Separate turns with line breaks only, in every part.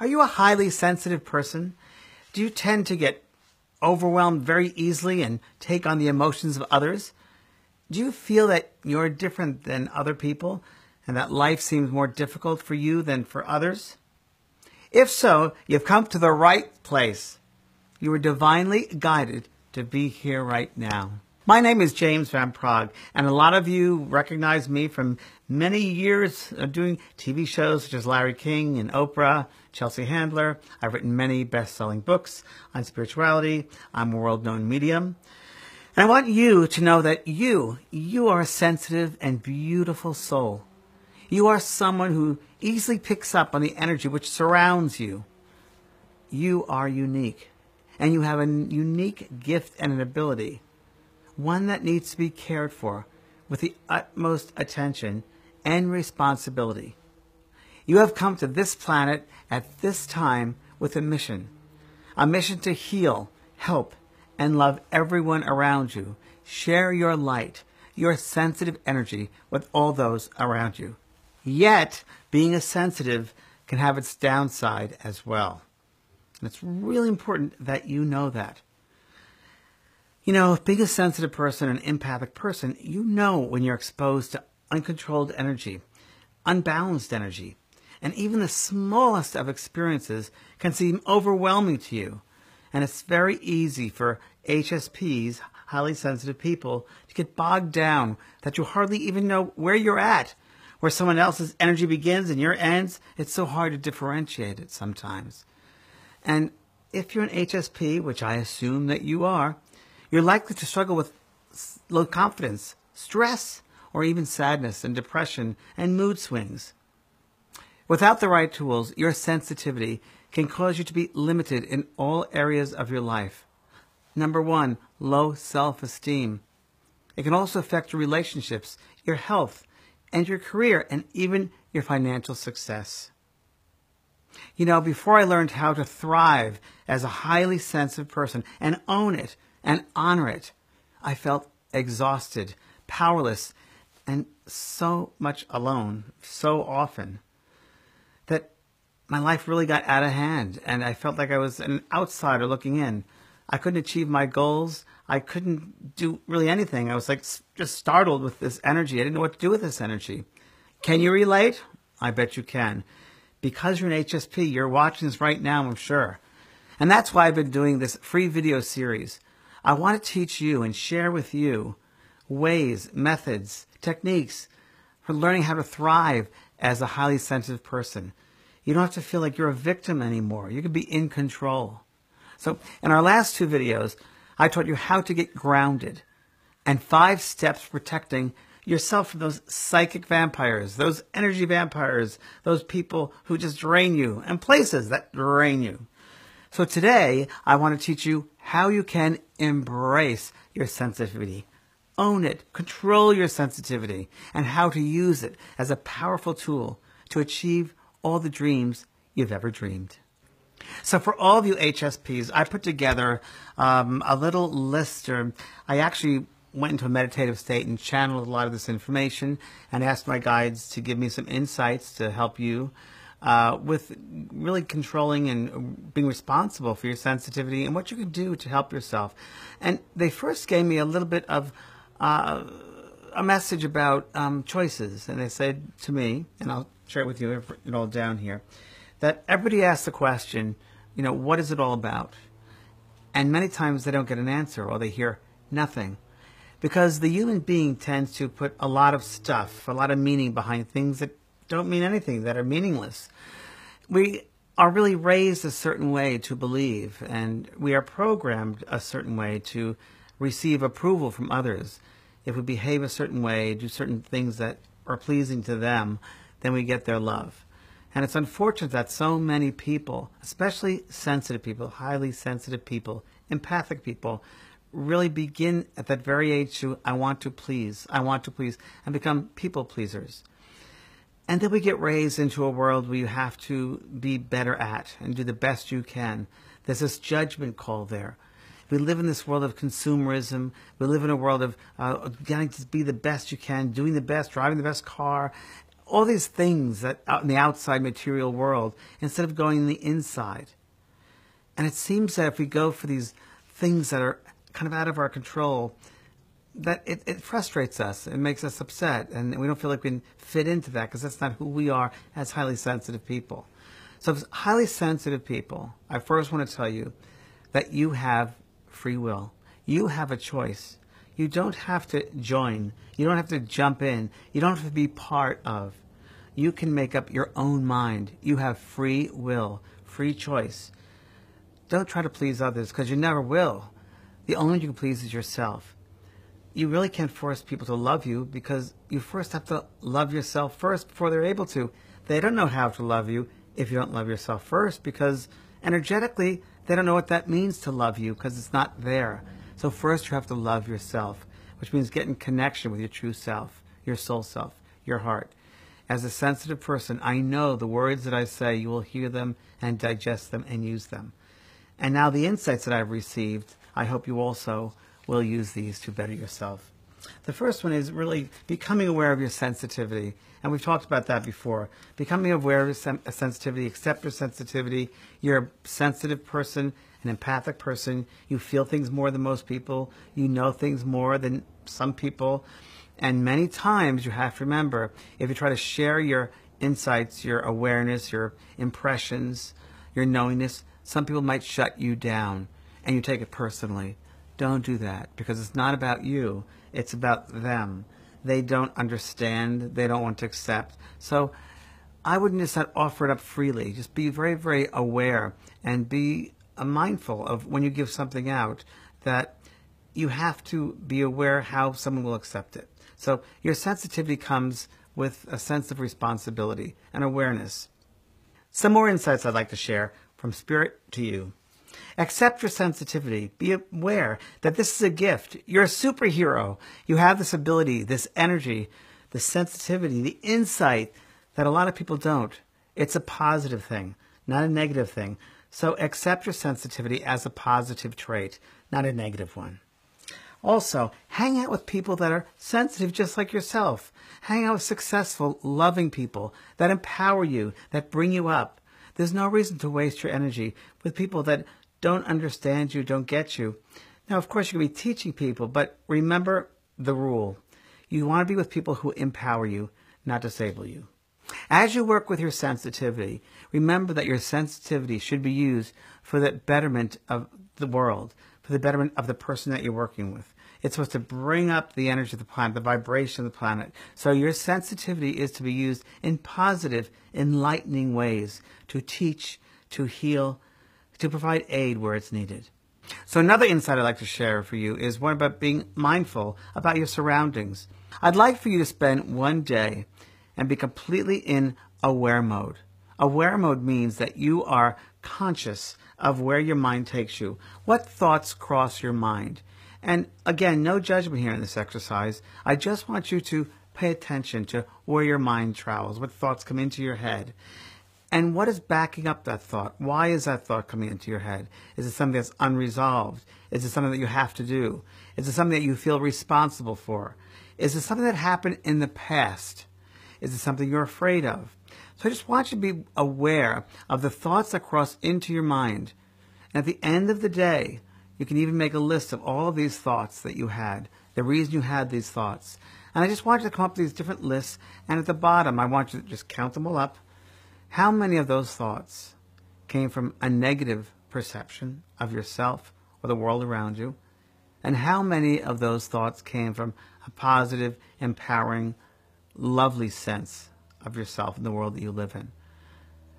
Are you a highly sensitive person? Do you tend to get overwhelmed very easily and take on the emotions of others? Do you feel that you're different than other people and that life seems more difficult for you than for others? If so, you've come to the right place. You are divinely guided to be here right now. My name is James Van Praagh, and a lot of you recognize me from many years of doing TV shows such as Larry King and Oprah, Chelsea Handler. I've written many best-selling books on spirituality. I'm a world-known medium. And I want you to know that you are a sensitive and beautiful soul. You are someone who easily picks up on the energy which surrounds you. You are unique, and you have a unique gift and an ability, one that needs to be cared for with the utmost attention and responsibility. You have come to this planet at this time with a mission to heal, help, and love everyone around you. Share your light, your sensitive energy with all those around you. Yet, being a sensitive can have its downside as well. And it's really important that you know that. You know, being a sensitive person, an empathic person, you know when you're exposed to uncontrolled energy, unbalanced energy, and even the smallest of experiences can seem overwhelming to you. And it's very easy for HSPs, highly sensitive people, to get bogged down that you hardly even know where you're at, where someone else's energy begins and your ends. It's so hard to differentiate it sometimes. And if you're an HSP, which I assume that you are, you're likely to struggle with low confidence, stress, or even sadness and depression and mood swings. Without the right tools, your sensitivity can cause you to be limited in all areas of your life. Number one, low self-esteem. It can also affect your relationships, your health, and your career, and even your financial success. You know, before I learned how to thrive as a highly sensitive person and own it and honor it, I felt exhausted, powerless, and so much alone, so often, that my life really got out of hand, and I felt like I was an outsider looking in. I couldn't achieve my goals. I couldn't do really anything. I was like just startled with this energy. I didn't know what to do with this energy. Can you relate? I bet you can. Because you're an HSP, you're watching this right now, I'm sure. And that's why I've been doing this free video series. I want to teach you and share with you ways, methods, techniques for learning how to thrive as a highly sensitive person. You don't have to feel like you're a victim anymore. You can be in control. So in our last two videos, I taught you how to get grounded and 5 steps for protecting yourself from those psychic vampires, those energy vampires, those people who just drain you, and places that drain you. So today, I want to teach you how you can embrace your sensitivity, own it, control your sensitivity, and how to use it as a powerful tool to achieve all the dreams you've ever dreamed. So for all of you HSPs, I put together a little list. I actually went into a meditative state and channeled a lot of this information and asked my guides to give me some insights to help you with really controlling and being responsible for your sensitivity and what you can do to help yourself. And they first gave me a little bit of a message about choices. And they said to me, and I'll share it with you, it all down here, that everybody asks the question, you know, what is it all about? And many times they don't get an answer, or they hear nothing. Because the human being tends to put a lot of stuff, a lot of meaning behind things that don't mean anything, that are meaningless. We are really raised a certain way to believe, and we are programmed a certain way to receive approval from others. If we behave a certain way, do certain things that are pleasing to them, then we get their love. And it's unfortunate that so many people, especially sensitive people, highly sensitive people, empathic people, really begin at that very age to, I want to please, and become people pleasers. And then we get raised into a world where you have to be better at and do the best you can. There's this judgment call there. We live in this world of consumerism. We live in a world of getting to be the best you can, doing the best, driving the best car, all these things that out in the outside material world instead of going in the inside. And it seems that if we go for these things that are kind of out of our control, that it frustrates us. It makes us upset. And we don't feel like we can fit into that because that's not who we are as highly sensitive people. So as highly sensitive people, I first want to tell you that you have free will. You have a choice. You don't have to join. You don't have to jump in. You don't have to be part of. You can make up your own mind. You have free will, free choice. Don't try to please others because you never will. The only one you can please is yourself. You really can't force people to love you because you first have to love yourself first before they're able to. They don't know how to love you if you don't love yourself first because energetically they don't know what that means to love you because it's not there. So first you have to love yourself, which means get in connection with your true self, your soul self, your heart. As a sensitive person, I know the words that I say, you will hear them and digest them and use them. And now the insights that I've received, I hope you also will use these to better yourself. The first one is really becoming aware of your sensitivity. And we've talked about that before. Becoming aware of your sensitivity, accept your sensitivity. You're a sensitive person, an empathic person. You feel things more than most people. You know things more than some people. And many times you have to remember, if you try to share your insights, your awareness, your impressions, your knowingness, some people might shut you down and you take it personally. Don't do that because it's not about you. It's about them. They don't understand. They don't want to accept. So I wouldn't just offer it up freely. Just be very, very aware and be mindful of when you give something out that you have to be aware how someone will accept it. So your sensitivity comes with a sense of responsibility and awareness. Some more insights I'd like to share from Spirit to you. Accept your sensitivity. Be aware that this is a gift. You're a superhero. You have this ability, this energy, the sensitivity, the insight that a lot of people don't. It's a positive thing, not a negative thing. So accept your sensitivity as a positive trait, not a negative one. Also, hang out with people that are sensitive just like yourself. Hang out with successful, loving people that empower you, that bring you up. There's no reason to waste your energy with people that don't understand you, don't get you. Now, of course, you can be teaching people, but remember the rule. You want to be with people who empower you, not disable you. As you work with your sensitivity, remember that your sensitivity should be used for the betterment of the world, for the betterment of the person that you're working with. It's supposed to bring up the energy of the planet, the vibration of the planet. So your sensitivity is to be used in positive, enlightening ways to teach, to heal, to provide aid where it's needed. So another insight I'd like to share for you is one about being mindful about your surroundings. I'd like for you to spend one day and be completely in aware mode. Aware mode means that you are conscious of where your mind takes you. What thoughts cross your mind? And again, no judgment here in this exercise. I just want you to pay attention to where your mind travels, what thoughts come into your head. And what is backing up that thought? Why is that thought coming into your head? Is it something that's unresolved? Is it something that you have to do? Is it something that you feel responsible for? Is it something that happened in the past? Is it something you're afraid of? So I just want you to be aware of the thoughts that cross into your mind. And at the end of the day, you can even make a list of all of these thoughts that you had, the reason you had these thoughts. And I just want you to come up with these different lists. And at the bottom, I want you to just count them all up. How many of those thoughts came from a negative perception of yourself or the world around you? And how many of those thoughts came from a positive, empowering, lovely sense of yourself and the world that you live in?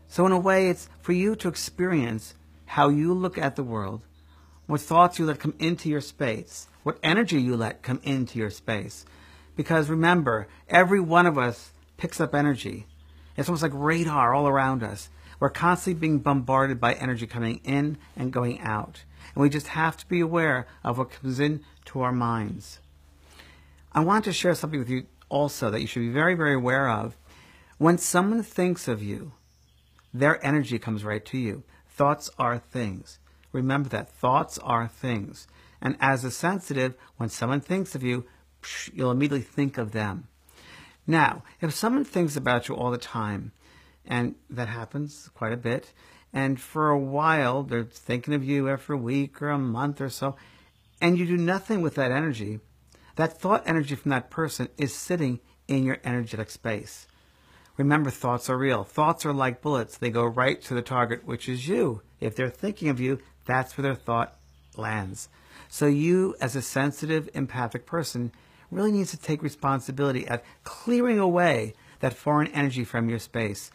So in a way, it's for you to experience how you look at the world, what thoughts you let come into your space, what energy you let come into your space. Because remember, every one of us picks up energy. It's almost like radar all around us. We're constantly being bombarded by energy coming in and going out. And we just have to be aware of what comes into our minds. I want to share something with you also that you should be very, very aware of. When someone thinks of you, their energy comes right to you. Thoughts are things. Remember that. Thoughts are things. And as a sensitive, when someone thinks of you, you'll immediately think of them. Now, if someone thinks about you all the time, and that happens quite a bit, and for a while they're thinking of you after a week or a month or so, and you do nothing with that energy, that thought energy from that person is sitting in your energetic space. Remember, thoughts are real. Thoughts are like bullets. They go right to the target, which is you. If they're thinking of you, that's where their thought lands. So you, as a sensitive, empathic person, really needs to take responsibility at clearing away that foreign energy from your space,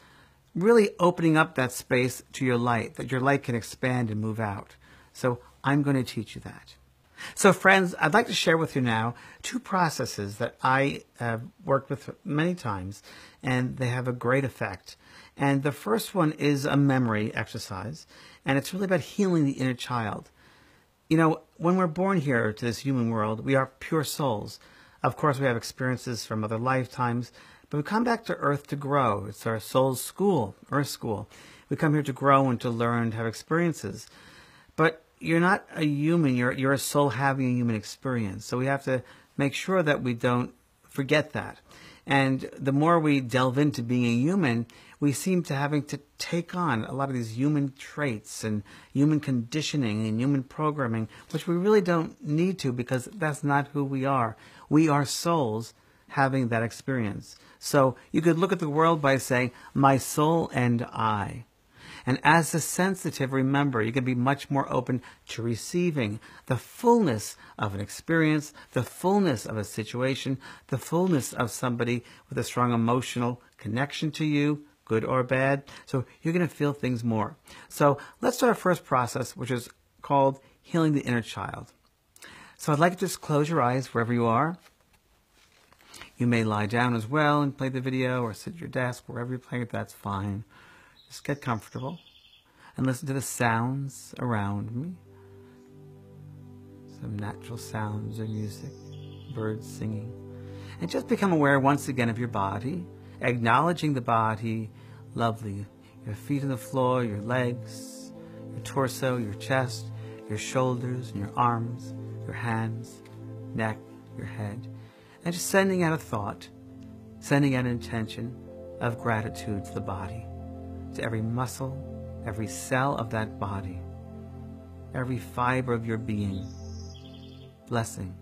really opening up that space to your light, that your light can expand and move out. So I'm going to teach you that. So friends, I'd like to share with you now 2 processes that I have worked with many times, and they have a great effect. And the first one is a memory exercise, and it's really about healing the inner child. You know, when we're born here to this human world, we are pure souls. Of course, we have experiences from other lifetimes, but we come back to Earth to grow. It's our soul's school, Earth school. We come here to grow and to learn, to have experiences. But you're not a human, you're a soul having a human experience. So we have to make sure that we don't forget that. And the more we delve into being a human, we seem to having to take on a lot of these human traits and human conditioning and human programming, which we really don't need to, because that's not who we are. We are souls having that experience. So you could look at the world by saying, my soul and I. And as a sensitive, remember, you can be much more open to receiving the fullness of an experience, the fullness of a situation, the fullness of somebody with a strong emotional connection to you, good or bad. So you're going to feel things more. So let's start our first process, which is called healing the inner child. So I'd like you to just close your eyes wherever you are. You may lie down as well and play the video, or sit at your desk, wherever you're playing it, that's fine. Just get comfortable and listen to the sounds around me. Some natural sounds of music, birds singing. And just become aware once again of your body, acknowledging the body, lovely. Your feet on the floor, your legs, your torso, your chest, your shoulders, and your arms, your hands, neck, your head. And just sending out a thought, sending out an intention of gratitude to the body, to every muscle, every cell of that body, every fiber of your being. Blessing,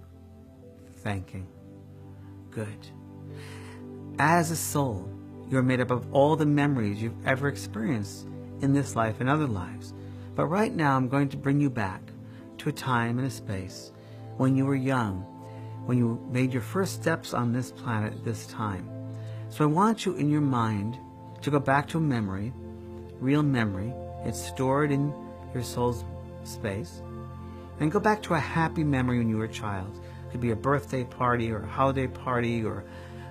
thanking, good. As a soul, you're made up of all the memories you've ever experienced in this life and other lives. But right now, I'm going to bring you back to a time and a space when you were young, when you made your first steps on this planet at this time. So I want you in your mind to go back to a memory, real memory. It's stored in your soul's space. And go back to a happy memory when you were a child. It could be a birthday party or a holiday party, or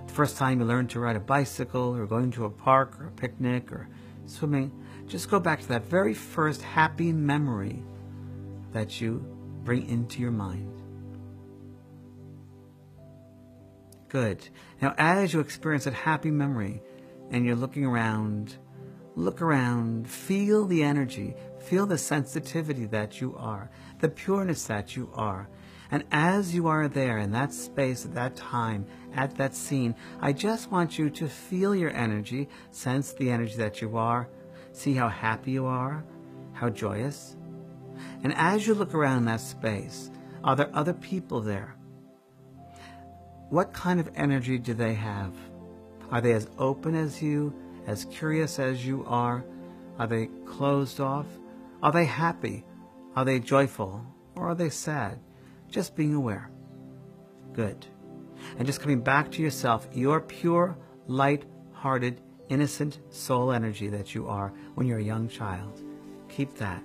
the first time you learned to ride a bicycle, or going to a park or a picnic or swimming. Just go back to that very first happy memory that you bring into your mind. Good. Now, as you experience that happy memory and you're looking around, look around, feel the energy, feel the sensitivity that you are, the pureness that you are. And as you are there in that space, at that time, at that scene, I just want you to feel your energy, sense the energy that you are, see how happy you are, how joyous. And as you look around that space, are there other people there? What kind of energy do they have? Are they as open as you, as curious as you are? Are they closed off? Are they happy? Are they joyful? Or are they sad? Just being aware. Good. And just coming back to yourself, your pure, light-hearted, innocent soul energy that you are when you're a young child. Keep that.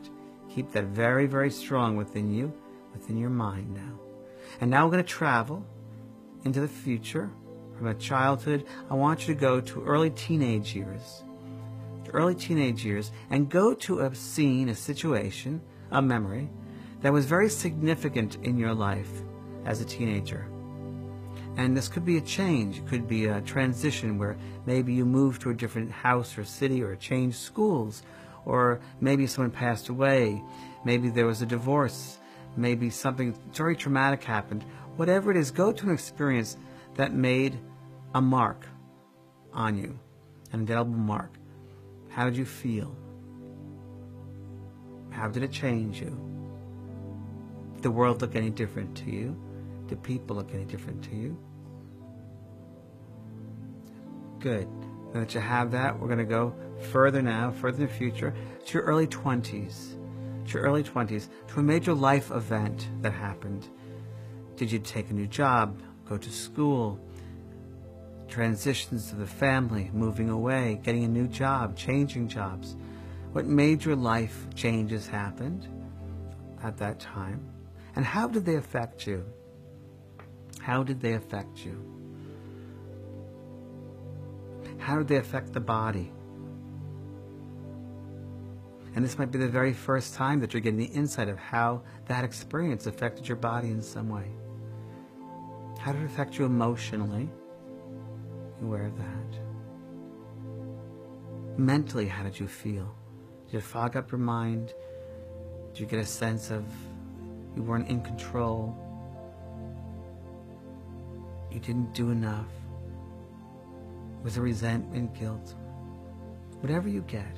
Keep that very, very strong within you, within your mind now. And now we're going to travel into the future. From a childhood, I want you to go to early teenage years. Early teenage years, and go to a scene, a situation, a memory that was very significant in your life as a teenager. And this could be a change. It could be a transition where maybe you moved to a different house or city, or changed schools, or maybe someone passed away. Maybe there was a divorce. Maybe something very traumatic happened. Whatever it is, go to an experience that made a mark on you, an indelible mark. How did you feel? How did it change you? Did the world look any different to you? Did people look any different to you? Good. Now that you have that, we're going to go further now, further in the future, to your early 20s. To your early 20s, to a major life event that happened. Did you take a new job, go to school, transitions to the family, moving away, getting a new job, changing jobs? What major life changes happened at that time? And how did they affect you? How did they affect you? How did they affect the body? And this might be the very first time that you're getting the insight of how that experience affected your body in some way. How did it affect you emotionally? Be aware of that. Mentally, how did you feel? Did it fog up your mind? Did you get a sense of you weren't in control? You didn't do enough? Was there resentment, guilt? Whatever you get,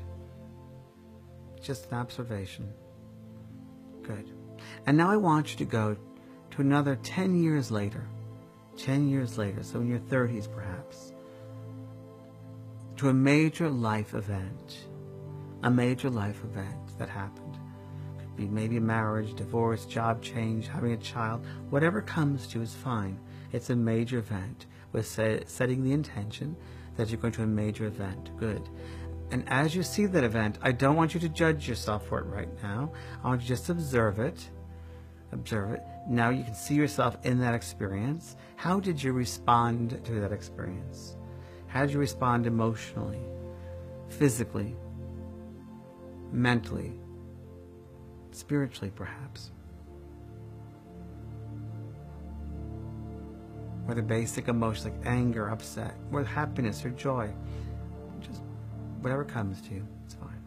just an observation. Good. And now I want you to go to another 10 years later. 10 years later, so in your 30s perhaps, to a major life event. A major life event that happened. Could be maybe a marriage, divorce, job change, having a child. Whatever comes to you is fine. It's a major event. We're setting the intention that you're going to a major event. Good. And as you see that event, I don't want you to judge yourself for it right now. I want you to just observe it. Observe it. Now you can see yourself in that experience. How did you respond to that experience? How did you respond emotionally, physically, mentally, spiritually perhaps? Whether basic emotions like anger, upset, or happiness or joy. Just whatever comes to you, it's fine.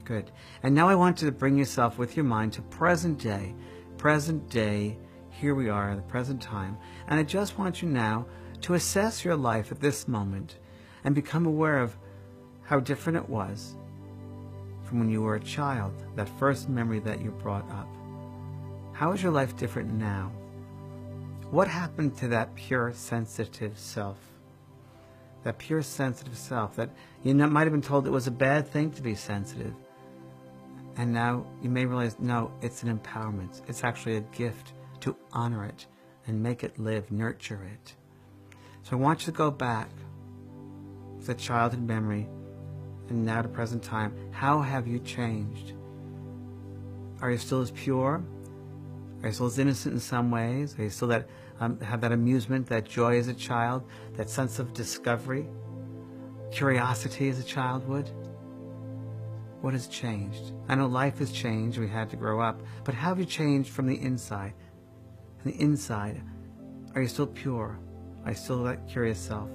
Good. And now I want you to bring yourself with your mind to present day. Present day, here we are in the present time. And I just want you now to assess your life at this moment and become aware of how different it was from when you were a child, that first memory that you brought up. How is your life different now? What happened to that pure, sensitive self? That pure, sensitive self that you might have been told it was a bad thing to be sensitive. And now you may realize, no, it's an empowerment. It's actually a gift to honor it and make it live, nurture it. So I want you to go back to the childhood memory and now to present time. How have you changed? Are you still as pure? Are you still as innocent in some ways? Are you still that have that amusement, that joy as a child, that sense of discovery, curiosity as a child would? What has changed? I know life has changed. We had to grow up. But how have you changed from the inside? On the inside, are you still pure? Are you still that curious self?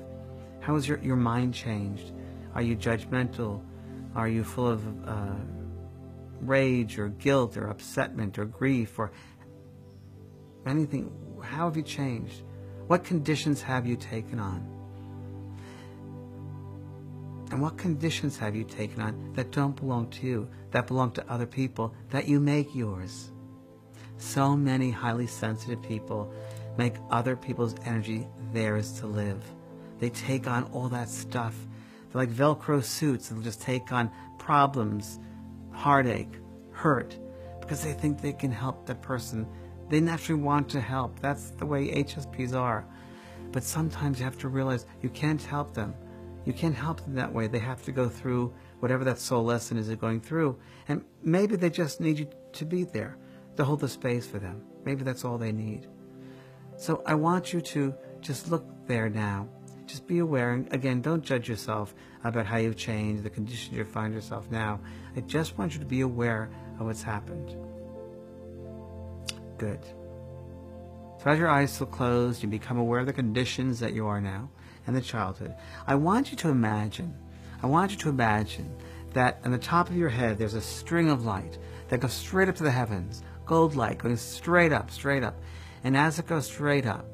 How has your mind changed? Are you judgmental? Are you full of rage or guilt or upsetment or grief or anything? How have you changed? What conditions have you taken on? And what conditions have you taken on that don't belong to you, that belong to other people, that you make yours? So many highly sensitive people make other people's energy theirs to live. They take on all that stuff. They're like Velcro suits. They'll just take on problems, heartache, hurt, because they think they can help that person. They naturally want to help. That's the way HSPs are. But sometimes you have to realize you can't help them. You can't help them that way. They have to go through whatever that soul lesson is they're going through. And maybe they just need you to be there, to hold the space for them. Maybe that's all they need. So I want you to just look there now. Just be aware. And again, don't judge yourself about how you've changed, the conditions you find yourself now. I just want you to be aware of what's happened. Good. So as your eyes still closed, you become aware of the conditions that you are now and the childhood. I want you to imagine that on the top of your head there's a string of light that goes straight up to the heavens, gold light going straight up. And as it goes straight up,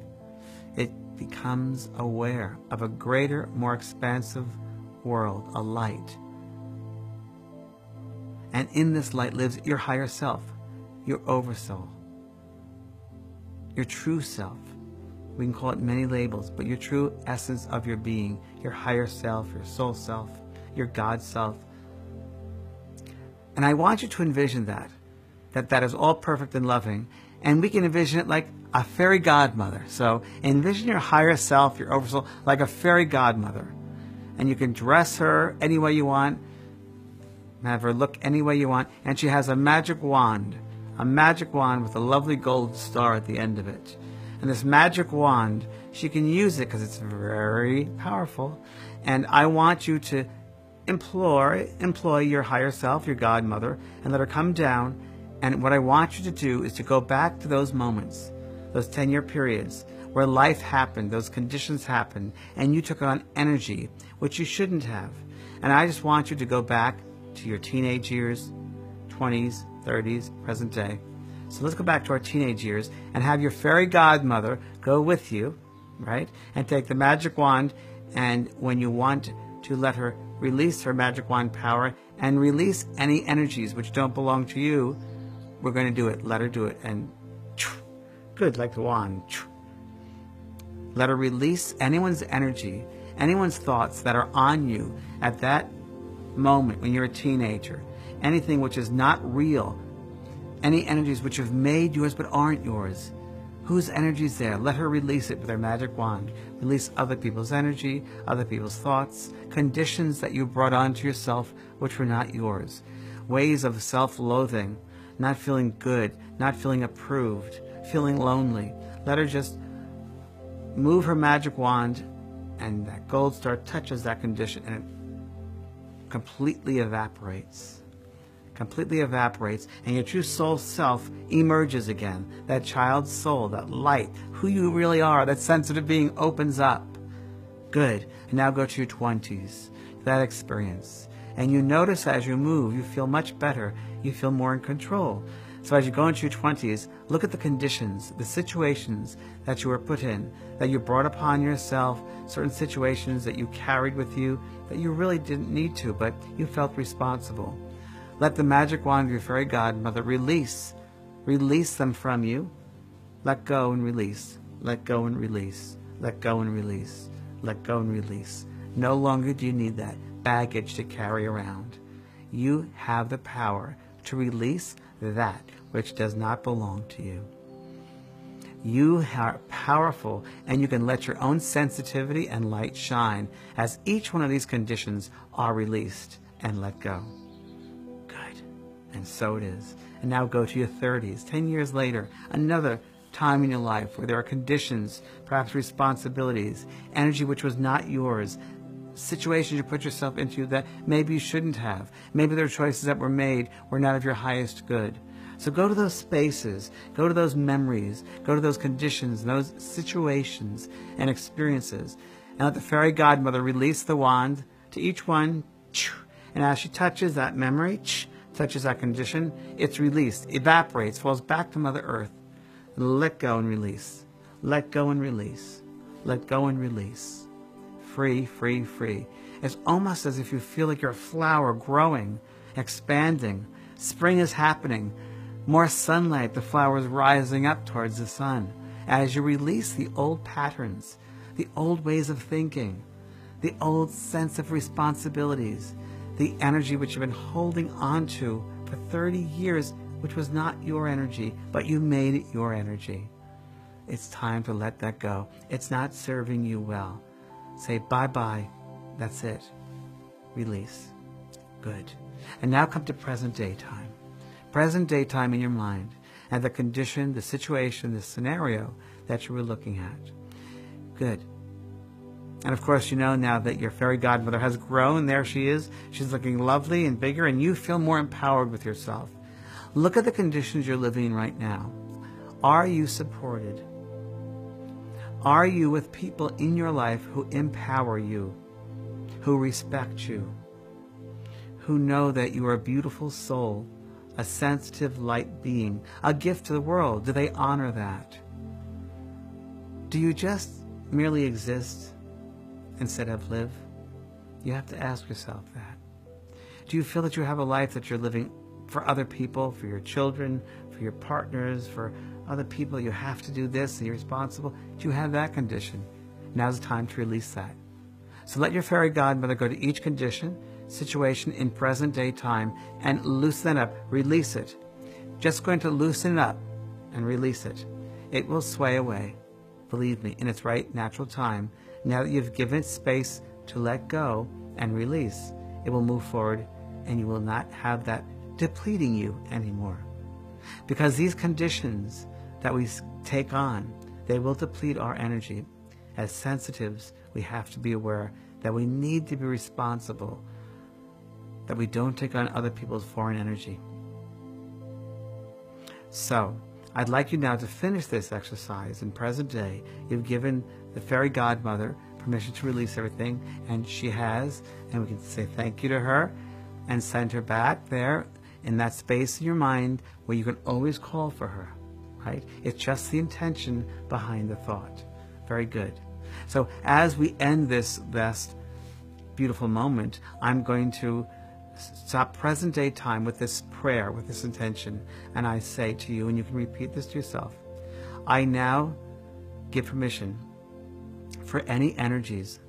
it becomes aware of a greater, more expansive world, a light. And in this light lives your higher self, your oversoul, your true self. We can call it many labels, but your true essence of your being, your higher self, your soul self, your God self. And I want you to envision that is all perfect and loving. And we can envision it like a fairy godmother. So envision your higher self, your oversoul, like a fairy godmother. And you can dress her any way you want, have her look any way you want. And she has a magic wand with a lovely gold star at the end of it. And this magic wand, she can use it because it's very powerful. And I want you to employ your higher self, your godmother, and let her come down. And what I want you to do is to go back to those moments, those 10-year periods where life happened, those conditions happened, and you took on energy, which you shouldn't have. And I just want you to go back to your teenage years, 20s, 30s, present day. So let's go back to our teenage years and have your fairy godmother go with you, right? And take the magic wand, and when you want to let her release her magic wand power and release any energies which don't belong to you, we're going to do it. Let her do it. And good, like the wand. Let her release anyone's energy, anyone's thoughts that are on you at that moment when you're a teenager. Anything which is not real. Any energies which have made yours but aren't yours. Whose energy is there? Let her release it with her magic wand. Release other people's energy, other people's thoughts, conditions that you brought onto yourself which were not yours. Ways of self-loathing, not feeling good, not feeling approved, feeling lonely. Let her just move her magic wand, and that gold star touches that condition and it completely evaporates. Completely evaporates, and your true soul self emerges again. That child's soul, that light, who you really are, that sensitive being opens up. Good. And now go to your 20s, that experience. And you notice as you move, you feel much better. You feel more in control. So as you go into your 20s, look at the conditions, the situations that you were put in, that you brought upon yourself, certain situations that you carried with you that you really didn't need to, but you felt responsible. Let the magic wand of your fairy godmother release them from you. Let go and release. Let go and release. Let go and release. Let go and release. No longer do you need that baggage to carry around. You have the power to release that which does not belong to you. You are powerful, and you can let your own sensitivity and light shine as each one of these conditions are released and let go. Good. And so it is. And now go to your 30s, 10 years later, another time in your life where there are conditions, perhaps responsibilities, energy which was not yours, situations you put yourself into that maybe you shouldn't have. Maybe there are choices that were made were not of your highest good. So go to those spaces, go to those memories, go to those conditions, those situations and experiences, and let the fairy godmother release the wand to each one. And as she touches that memory, touches that condition, it's released, evaporates, falls back to Mother Earth. Let go and release. Let go and release. Let go and release. Free, free, free. It's almost as if you feel like you're a flower growing, expanding. Spring is happening. More sunlight, the flowers rising up towards the sun. As you release the old patterns, the old ways of thinking, the old sense of responsibilities, the energy which you've been holding on to for 30 years, which was not your energy, but you made it your energy. It's time to let that go. It's not serving you well. Say bye-bye. That's it. Release. Good. And now come to present day time. Present day time in your mind, and the condition, the situation, the scenario that you were looking at. Good. And of course, you know now that your fairy godmother has grown. There she is. She's looking lovely and bigger, and you feel more empowered with yourself. Look at the conditions you're living in right now. Are you supported? Are you with people in your life who empower you, who respect you, who know that you are a beautiful soul, a sensitive light being, a gift to the world? Do they honor that? Do you just merely exist instead of live? You have to ask yourself that. Do you feel that you have a life that you're living for other people, for your children, for your partners, for other people? You have to do this and you're responsible. Do you have that condition? Now's the time to release that. So let your fairy godmother go to each condition, situation in present day time and loosen it up, release it. Just going to loosen it up and release it. It will sway away, believe me, in its right natural time. Now that you've given it space to let go and release, it will move forward and you will not have that depleting you anymore. Because these conditions that we take on, they will deplete our energy. As sensitives, we have to be aware that we need to be responsible, that we don't take on other people's foreign energy. So, I'd like you now to finish this exercise in present day. You've given the fairy godmother permission to release everything, and she has, and we can say thank you to her and send her back there in that space in your mind where you can always call for her, right? It's just the intention behind the thought. Very good. So as we end this best, beautiful moment, I'm going to stop present day time with this prayer, with this intention, and I say to you, and you can repeat this to yourself, I now give permission for any energies,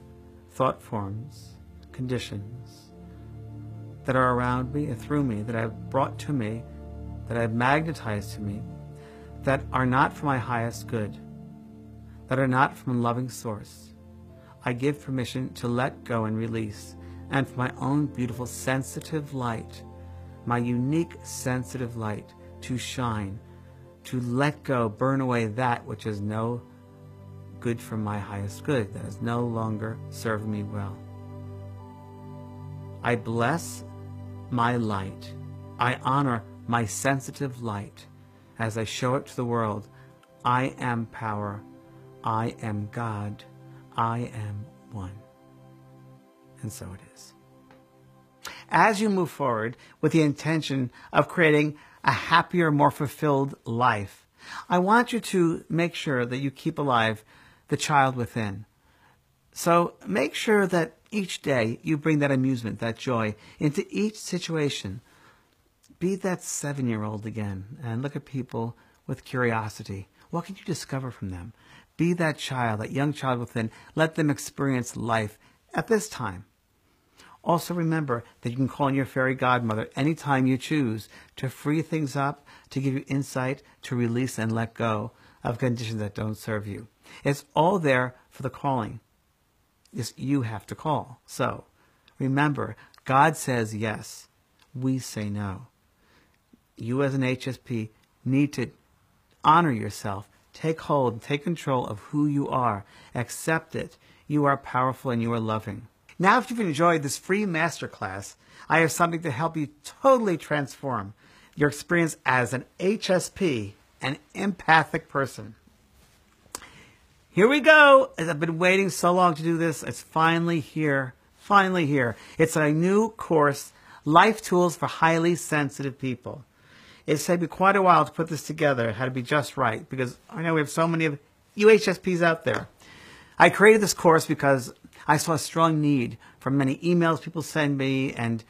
thought forms, conditions that are around me and through me, that I've brought to me, that I've magnetized to me, that are not for my highest good, that are not from a loving source. I give permission to let go and release, and for my own beautiful sensitive light, my unique sensitive light, to shine, to let go, burn away that which is no good for my highest good, that is no longer serving me well. I bless my light. I honor my sensitive light as I show it to the world. I am power. I am God. I am one. And so it is. As you move forward with the intention of creating a happier, more fulfilled life, I want you to make sure that you keep alive the child within. So make sure that each day you bring that amusement, that joy into each situation. Be that 7-year-old again and look at people with curiosity. What can you discover from them? Be that child, that young child within. Let them experience life at this time. Also remember that you can call on your fairy godmother anytime you choose to free things up, to give you insight, to release and let go of conditions that don't serve you. It's all there for the calling. Just you have to call. So remember, God says yes. We say no. You as an HSP need to honor yourself. Take hold and take control of who you are. Accept it. You are powerful and you are loving. Now, if you've enjoyed this free masterclass, I have something to help you totally transform your experience as an HSP, an empathic person. Here we go. As I've been waiting so long to do this, it's finally here. Finally here. It's a new course, Life Tools for Highly Sensitive People. It's taken me quite a while to put this together. It had to be just right because I know we have so many of you HSPs out there. I created this course because I saw a strong need for many emails people send me and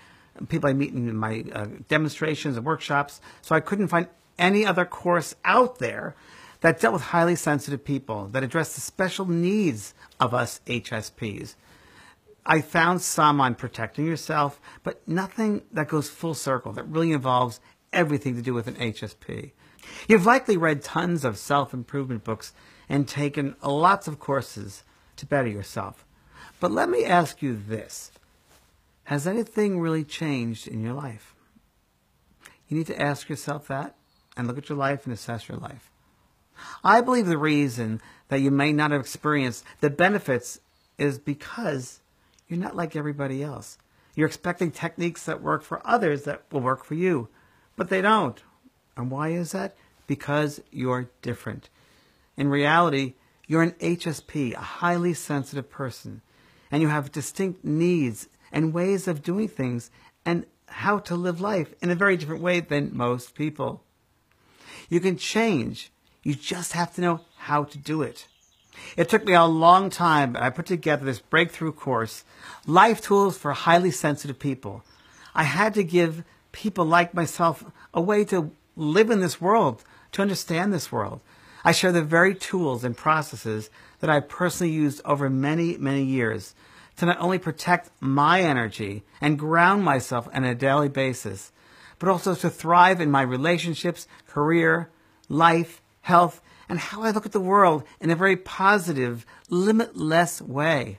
people I meet in my demonstrations and workshops. So I couldn't find any other course out there that dealt with highly sensitive people, that addressed the special needs of us HSPs. I found some on protecting yourself, but nothing that goes full circle, that really involves everything to do with an HSP. You've likely read tons of self-improvement books and taken lots of courses to better yourself. But let me ask you this. Has anything really changed in your life? You need to ask yourself that and look at your life and assess your life. I believe the reason that you may not have experienced the benefits is because you're not like everybody else. You're expecting techniques that work for others that will work for you, but they don't. And why is that? Because you're different. In reality, you're an HSP, a highly sensitive person, and you have distinct needs and ways of doing things and how to live life in a very different way than most people. You can change. You just have to know how to do it. It took me a long time, but I put together this breakthrough course, Life Tools for Highly Sensitive People. I had to give people like myself a way to live in this world, to understand this world. I share the very tools and processes that I personally used over many, many years to not only protect my energy and ground myself on a daily basis, but also to thrive in my relationships, career, life, health, and how I look at the world in a very positive, limitless way.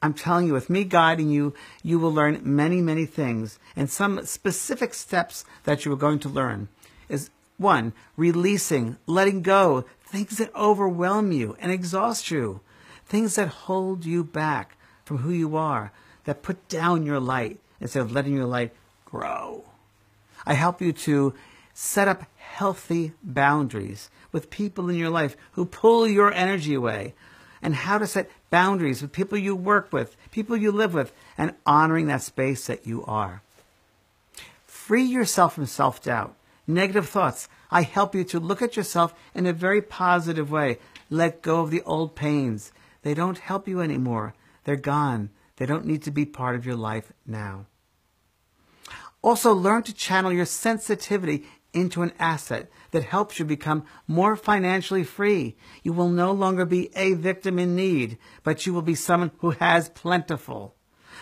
I'm telling you, with me guiding you, you will learn many, many things. And some specific steps that you are going to learn is, 1, releasing, letting go, things that overwhelm you and exhaust you, things that hold you back from who you are, that put down your light instead of letting your light grow. I help you to set up healthy boundaries with people in your life who pull your energy away, and how to set boundaries with people you work with, people you live with, and honoring that space that you are. Free yourself from self-doubt, negative thoughts. I help you to look at yourself in a very positive way. Let go of the old pains. They don't help you anymore. They're gone. They don't need to be part of your life now. Also, learn to channel your sensitivity into an asset that helps you become more financially free. You will no longer be a victim in need, but you will be someone who has plentiful.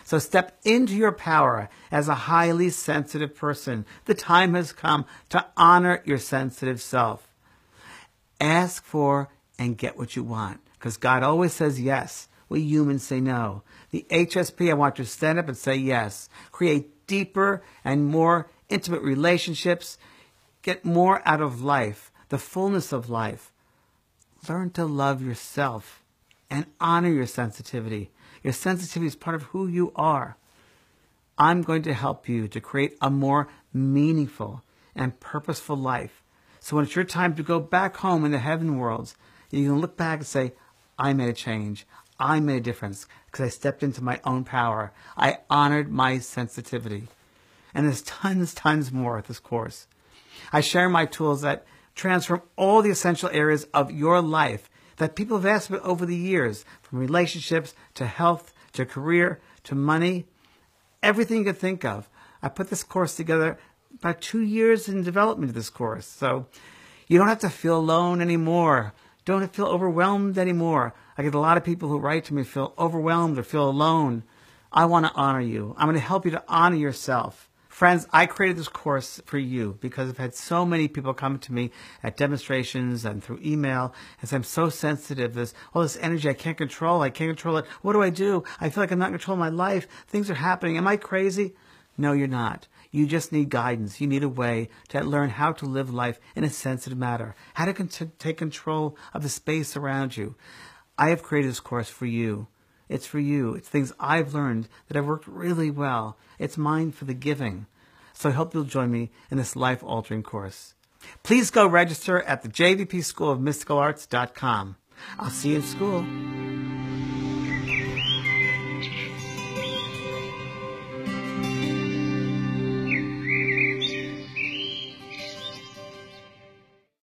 So step into your power as a highly sensitive person. The time has come to honor your sensitive self. Ask for and get what you want, because God always says yes. We humans say no. The HSP, I want you to stand up and say yes. Create deeper and more intimate relationships. Get more out of life, the fullness of life. Learn to love yourself and honor your sensitivity. Your sensitivity is part of who you are. I'm going to help you to create a more meaningful and purposeful life. So when it's your time to go back home in the heaven worlds, you can look back and say, I made a change. I made a difference because I stepped into my own power. I honored my sensitivity. And there's tons more at this course. I share my tools that transform all the essential areas of your life that people have asked about over the years, from relationships to health to career to money, everything you could think of. I put this course together about 2 years in development of this course. So you don't have to feel alone anymore. Don't feel overwhelmed anymore. I get a lot of people who write to me feel overwhelmed or feel alone. I want to honor you. I'm going to help you to honor yourself. Friends, I created this course for you because I've had so many people come to me at demonstrations and through email and say, I'm so sensitive. There's all this energy I can't control. I can't control it. What do? I feel like I'm not controlling my life. Things are happening. Am I crazy? No, you're not. You just need guidance. You need a way to learn how to live life in a sensitive manner, how to take control of the space around you. I have created this course for you. It's for you. It's things I've learned that have worked really well. It's mine for the giving. So I hope you'll join me in this life-altering course. Please go register at the JVP School of Mystical Arts.com. I'll see you in school.